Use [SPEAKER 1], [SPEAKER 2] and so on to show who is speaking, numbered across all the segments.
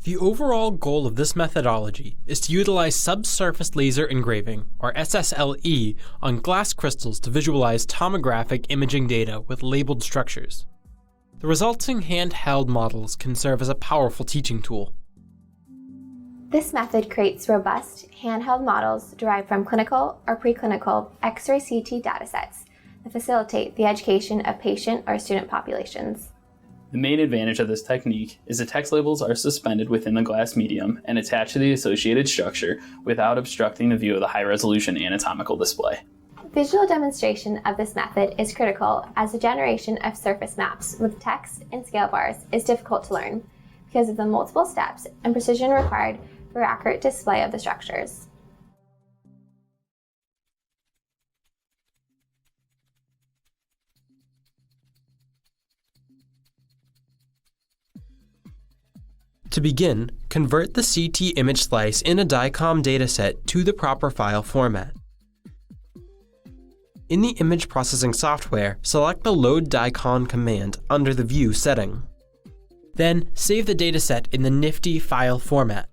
[SPEAKER 1] The overall goal of this methodology is to utilize Sub-Surface Laser Engraving, or SSLE, on glass crystals to visualize tomographic imaging data with labeled structures. The resulting handheld models can serve as a powerful teaching tool.
[SPEAKER 2] This method creates robust, handheld models derived from clinical or preclinical X-ray CT datasets that facilitate the education of patient or student populations.
[SPEAKER 3] The main advantage of this technique is the text labels are suspended within the glass medium and attached to the associated structure without obstructing the view of the high-resolution anatomical display.
[SPEAKER 2] Visual demonstration of this method is critical as the generation of surface maps with text and scale bars is difficult to learn because of the multiple steps and precision required for accurate display of the structures.
[SPEAKER 1] To begin, convert the CT image slice in a DICOM dataset to the proper file format. In the image processing software, select the Load DICOM command under the View setting. Then, save the dataset in the Nifty file format.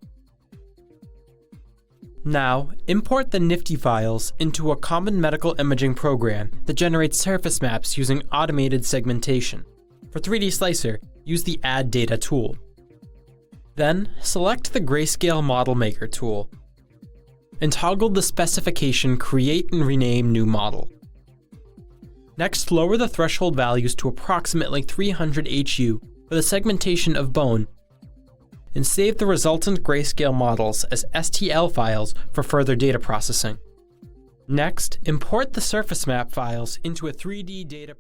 [SPEAKER 1] Now, import the Nifty files into a common medical imaging program that generates surface maps using automated segmentation. For 3D Slicer, use the Add Data tool. Then, select the Grayscale Model Maker tool and toggle the specification Create and Rename New Model. Next, lower the threshold values to approximately 300 HU for the segmentation of bone and save the resultant grayscale models as STL files for further data processing. Next, import the surface map files into a 3D data